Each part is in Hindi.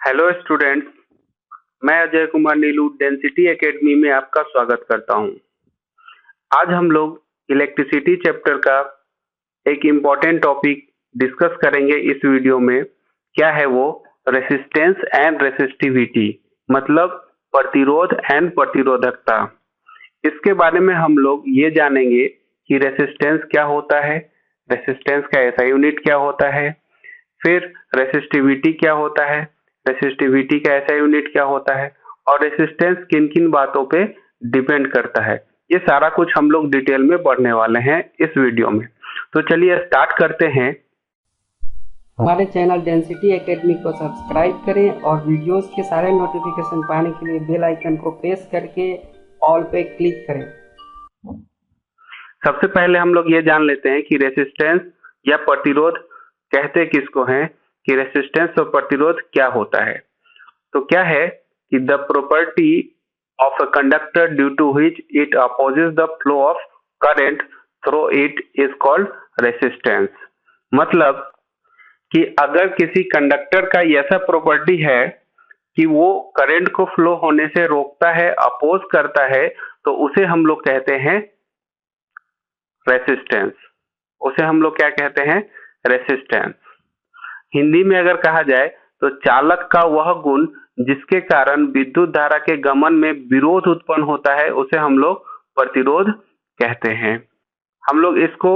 हेलो स्टूडेंट्स, मैं अजय कुमार नीलू डेंसिटी एकेडमी में आपका स्वागत करता हूं। आज हम लोग इलेक्ट्रिसिटी चैप्टर का एक इम्पॉर्टेंट टॉपिक डिस्कस करेंगे इस वीडियो में। क्या है वो? रेसिस्टेंस एंड रेसिस्टिविटी, मतलब प्रतिरोध एंड प्रतिरोधकता। इसके बारे में हम लोग ये जानेंगे कि रेसिस्टेंस क्या होता है, रेसिस्टेंस का ऐसा यूनिट क्या होता है, फिर रेसिस्टिविटी क्या होता है, रेसिस्टिविटी का ऐसा यूनिट क्या होता है, और रेसिस्टेंस किन किन बातों पे डिपेंड करता है। ये सारा कुछ हम लोग डिटेल में पढ़ने वाले हैं इस वीडियो में। तो चलिए स्टार्ट करते हैं। हमारे चैनल डेंसिटी एकेडमी को सब्सक्राइब करें और वीडियोस के सारे नोटिफिकेशन पाने के लिए बेल आइकन को प्रेस करके ऑल पे क्लिक करें। सबसे पहले हम लोग ये जान लेते हैं कि रेसिस्टेंस या प्रतिरोध कहते किसको हैं, कि रेसिस्टेंस और प्रतिरोध क्या होता है। तो क्या है कि the property of a conductor due to which it opposes the flow of current through it is called resistance. मतलब कि अगर किसी कंडक्टर का ऐसा प्रॉपर्टी है कि वो करंट को फ्लो होने से रोकता है, अपोज करता है, तो उसे हम लोग कहते हैं रेसिस्टेंस। उसे हम लोग क्या कहते हैं? रेसिस्टेंस। हिंदी में अगर कहा जाए तो चालक का वह गुण जिसके कारण विद्युत धारा के गमन में विरोध उत्पन्न होता है, उसे हम लोग प्रतिरोध कहते हैं। हम लोग इसको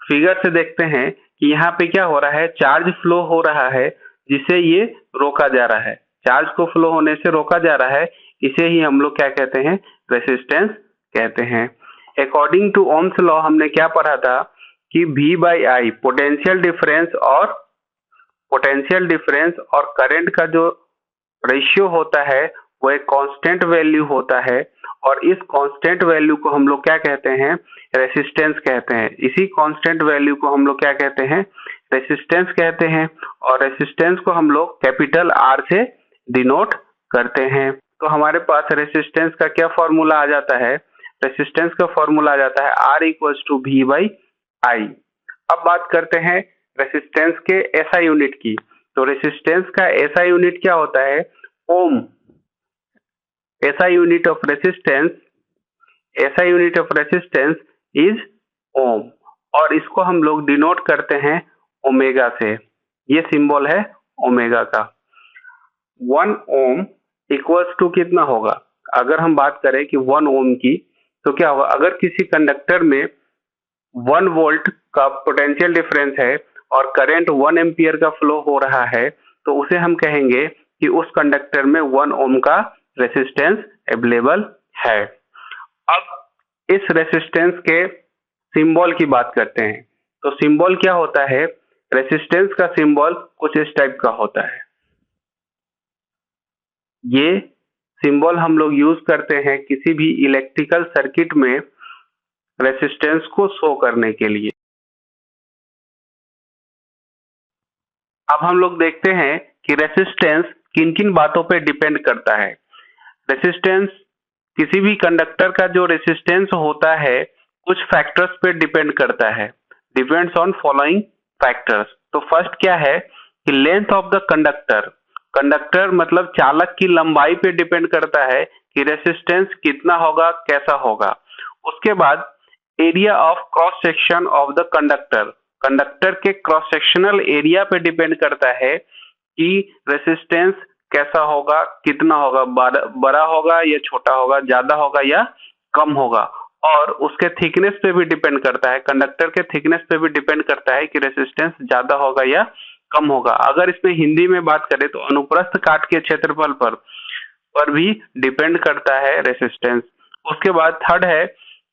फिगर से देखते हैं कि यहाँ पे क्या हो रहा है, चार्ज फ्लो हो रहा है जिसे ये रोका जा रहा है। चार्ज को फ्लो होने से रोका जा रहा है, इसे ही हम लोग क्या कहते हैं? रेसिस्टेंस कहते हैं। अकॉर्डिंग टू ओम्स लॉ हमने क्या पढ़ा था कि V by I potential difference और करंट का जो रेशियो होता है वो एक कांस्टेंट वैल्यू होता है, और इस कांस्टेंट वैल्यू को हम लोग क्या कहते हैं? रेसिस्टेंस कहते हैं। इसी कांस्टेंट वैल्यू को हम लोग क्या कहते हैं? रेसिस्टेंस कहते हैं। और रेसिस्टेंस को हम लोग कैपिटल आर से डिनोट करते हैं। तो हमारे पास रेसिस्टेंस का क्या फॉर्मूला आ जाता है? रेसिस्टेंस का फॉर्मूला आ जाता है R equals to V by I. अब बात करते हैं रेसिस्टेंस के एसआई यूनिट की। तो रेसिस्टेंस का एसआई यूनिट क्या होता है? Ohm. SI unit of resistance SI unit of resistance is ohm, और इसको हम लोग डिनोट करते हैं ओमेगा से। ये सिंबल है ओमेगा का। 1 ओम इक्वल्स टू कितना होगा? अगर हम बात करें कि 1 ओम की, तो क्या होगा? अगर किसी कंडक्टर में 1 वोल्ट का पोटेंशियल डिफरेंस है और करंट 1 एम्पियर का फ्लो हो रहा है, तो उसे हम कहेंगे कि उस कंडक्टर में 1 ओम का रेसिस्टेंस अवेलेबल है। अब इस रेसिस्टेंस के सिंबल की बात करते हैं। तो सिंबल क्या होता है? रेसिस्टेंस का सिंबल कुछ इस टाइप का होता है। ये सिंबल हम लोग यूज करते हैं किसी भी इलेक्ट्रिकल सर्किट में रेसिस्टेंस को शो करने के लिए। अब हम लोग देखते हैं कि रेसिस्टेंस किन किन बातों पे डिपेंड करता है। रेसिस्टेंस, किसी भी कंडक्टर का जो रेसिस्टेंस होता है कुछ फैक्टर्स पे डिपेंड करता है। Depends on following factors. तो फर्स्ट क्या है कि length of the conductor. Conductor मतलब चालक की लंबाई पे डिपेंड करता है कि रेसिस्टेंस कितना होगा, कैसा होगा। उसके बाद area of cross section of the conductor. Conductor के क्रॉस सेक्शनल एरिया पे डिपेंड करता है कि रेसिस्टेंस कैसा होगा, कितना होगा, बड़ा होगा या छोटा होगा, ज्यादा होगा या कम होगा। और उसके थिकनेस पे भी डिपेंड करता है, कंडक्टर के थिकनेस पे भी डिपेंड करता है कि रेसिस्टेंस ज्यादा होगा या कम होगा। अगर इसमें हिंदी में बात करें तो अनुप्रस्थ काट के क्षेत्रफल पर भी डिपेंड करता है रेसिस्टेंस। उसके बाद थर्ड है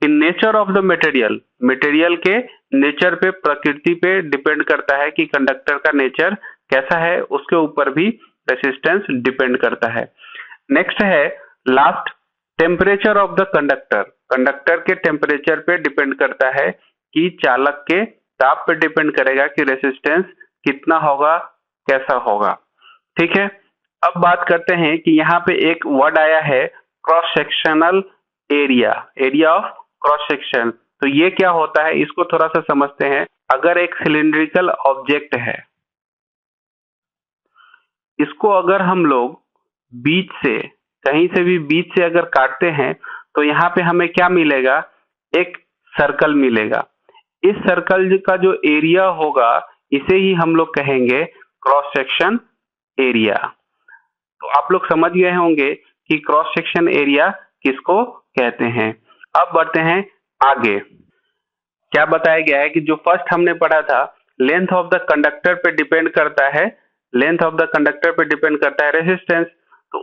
कि nature of the material. Material के नेचर पे, प्रकृति पे डिपेंड करता है कि कंडक्टर का नेचर कैसा है, उसके ऊपर भी रेसिस्टेंस डिपेंड करता है। नेक्स्ट है last, temperature of the conductor. Conductor के टेम्परेचर पे डिपेंड करता है कि चालक के ताप पे डिपेंड करेगा कि रेसिस्टेंस कितना होगा, कैसा होगा। ठीक है। अब बात करते हैं कि यहाँ पे एक वर्ड आया है cross sectional area, area of cross section. तो ये क्या होता है, इसको थोड़ा सा समझते हैं। अगर एक सिलिंड्रिकल ऑब्जेक्ट है, इसको अगर हम लोग बीच से, कहीं से भी बीच से अगर काटते हैं तो यहाँ पे हमें क्या मिलेगा, एक सर्कल मिलेगा। इस सर्कल का जो एरिया होगा इसे ही हम लोग कहेंगे क्रॉस सेक्शन एरिया। तो आप लोग समझ गए होंगे कि क्रॉस सेक्शन एरिया किसको कहते हैं। अब बढ़ते हैं आगे। क्या बताया गया है कि जो फर्स्ट हमने पढ़ा था, लेंथ ऑफ द कंडक्टर पे डिपेंड करता है, लेंथ ऑफ द कंडक्टर पे डिपेंड करता है रेसिस्टेंस। तो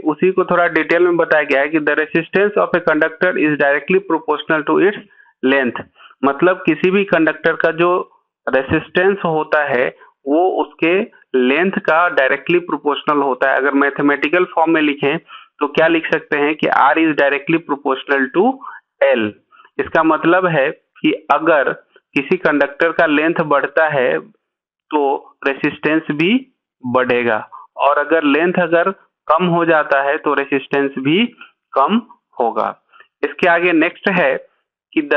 उसी को थोड़ा डिटेल में बताया गया है कि the resistance of a conductor is directly proportional to its length. मतलब किसी भी कंडक्टर का जो रेसिस्टेंस होता है वो उसके लेंथ का डायरेक्टली प्रोपोर्शनल होता है। अगर मैथमेटिकल फॉर्म में लिखें तो क्या लिख सकते हैं कि R is directly proportional to L। इसका मतलब है कि अगर किसी कंडक्टर का लेंथ बढ़ता है तो रेसिस्टेंस भी बढ़ेगा, और अगर लेंथ अगर कम हो जाता है तो रेसिस्टेंस भी कम होगा। इसके आगे नेक्स्ट है कि the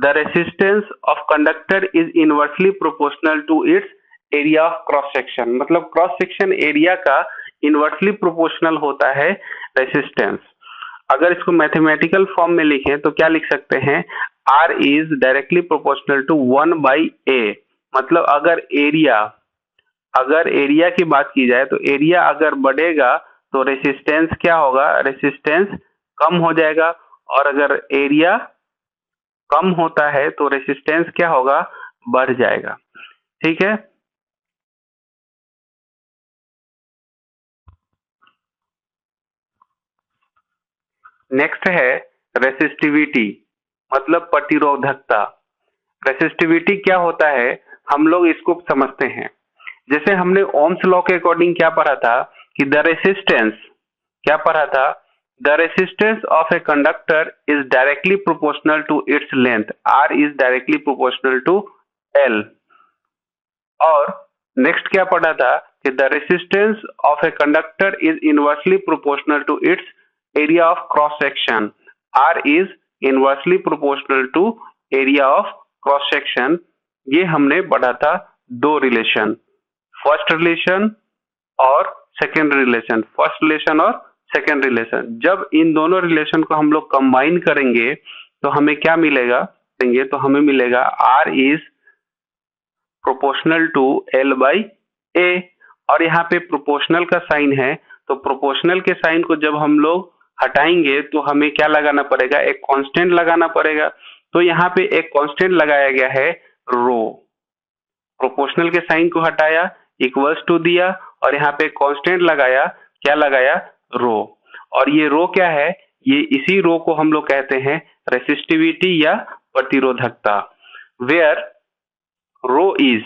resistance of conductor is inversely proportional to its area of cross section. मतलब क्रॉस सेक्शन एरिया का इनवर्सली प्रोपोर्शनल होता है रेसिस्टेंस। अगर इसको मैथमेटिकल फॉर्म में लिखें तो क्या लिख सकते हैं, R is directly proportional to 1/A। मतलब अगर एरिया की बात की जाए तो एरिया अगर बढ़ेगा तो रेसिस्टेंस क्या होगा, रेसिस्टेंस कम हो जाएगा, और अगर एरिया कम होता है तो रेसिस्टेंस क्या होगा, बढ़ जाएगा। ठीक है। नेक्स्ट है रेसिस्टिविटी, मतलब प्रतिरोधकता। रेसिस्टिविटी क्या होता है, हम लोग इसको समझते हैं। जैसे हमने ओम्स लॉ के अकॉर्डिंग क्या पढ़ा था कि द रेसिस्टेंस, क्या पढ़ा था, the resistance of a conductor is directly proportional to its length, R is directly proportional to L। और नेक्स्ट क्या पढ़ा था कि the resistance of a conductor is inversely proportional to its area of cross section, R is inversely proportional to area of cross section. ये हमने पढ़ा था दो रिलेशन, फर्स्ट रिलेशन और सेकेंड रिलेशन, फर्स्ट रिलेशन और सेकेंड रिलेशन। जब इन दोनों रिलेशन को हम लोग कंबाइन करेंगे तो हमें क्या मिलेगा, तो हमें मिलेगा R is proportional to L/A। और यहाँ पे प्रोपोर्शनल का साइन है, तो प्रोपोर्शनल के साइन को जब हम लोग हटाएंगे तो हमें क्या लगाना पड़ेगा, एक कांस्टेंट लगाना पड़ेगा। तो यहाँ पे एक कांस्टेंट लगाया गया है रो। प्रोपोर्शनल के साइन को हटाया, इक्वल्स टू दिया, और यहाँ पे कांस्टेंट लगाया, क्या लगाया, रो। और ये रो क्या है, ये इसी रो को हम लोग कहते हैं रेसिस्टिविटी या प्रतिरोधकता। Where rho is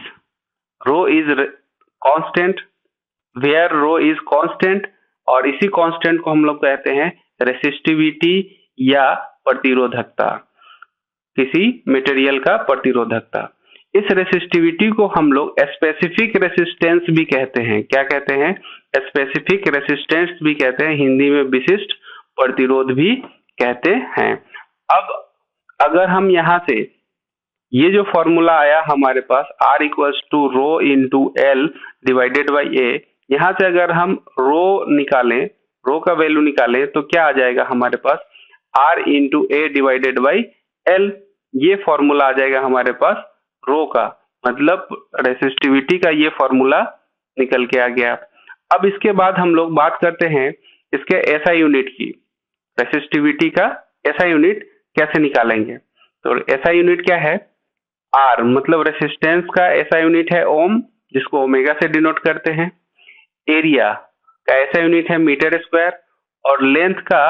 constant, where rho is constant, और इसी कांस्टेंट को हम लोग कहते हैं रेसिस्टिविटी या प्रतिरोधकता, किसी मटेरियल का प्रतिरोधकता। इस रेसिस्टिविटी को हम लोग स्पेसिफिक रेसिस्टेंस भी कहते हैं। क्या कहते हैं, स्पेसिफिक रेसिस्टेंस भी कहते हैं, हिंदी में विशिष्ट प्रतिरोध भी कहते हैं। अब अगर हम यहाँ से ये जो फॉर्मूला आया हमारे पास R equals to rho into L divided by A, यहाँ से अगर हम रो निकालें, रो का वैल्यू निकालें तो क्या आ जाएगा हमारे पास, R into A divided by L। ये फॉर्मूला आ जाएगा हमारे पास रो का, मतलब रेसिस्टिविटी का ये फॉर्मूला निकल के आ गया। अब इसके बाद हम लोग बात करते हैं इसके ऐसा यूनिट की, रेसिस्टिविटी का ऐसा यूनिट कैसे निकालेंगे। तो ऐसा यूनिट क्या है, R, मतलब रेसिस्टेंस का ऐसा यूनिट है ओम, जिसको ओमेगा से डिनोट करते हैं। एरिया का ऐसा यूनिट है मीटर स्क्वायर, और लेंथ का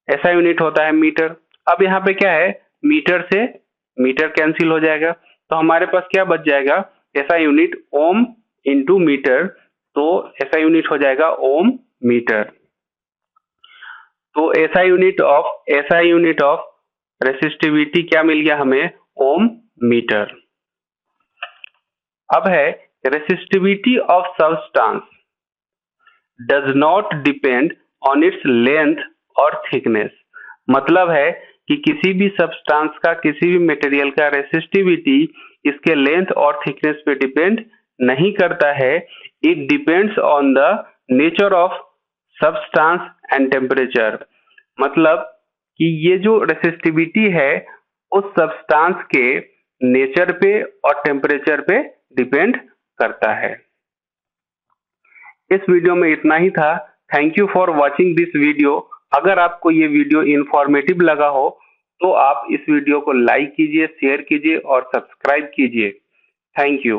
ऐसा यूनिट होता है मीटर। अब यहाँ पे क्या है, मीटर से मीटर कैंसिल हो जाएगा, तो हमारे पास क्या बच जाएगा, ऐसा यूनिट ओम इंटू मीटर, तो ऐसा यूनिट हो जाएगा ओम मीटर। तो ऐसा यूनिट ऑफ रेसिस्टिविटी क्या मिल गया हमें, ओम मीटर। अब है resistivity of substance does not depend on its length और थिकनेस। मतलब है कि किसी भी सब्सटेंस का, किसी भी मटेरियल का रेसिस्टिविटी इसके लेंथ और थिकनेस पे डिपेंड नहीं करता है। It depends on the nature of substance and temperature. मतलब कि ये जो रेसिस्टिविटी है उस सब्सटेंस के नेचर पे और टेम्परेचर पे डिपेंड करता है। इस वीडियो में इतना ही था। Thank you for watching this video. अगर आपको ये वीडियो इंफॉर्मेटिव लगा हो तो आप इस वीडियो को लाइक कीजिए, शेयर कीजिए और सब्सक्राइब कीजिए। Thank you.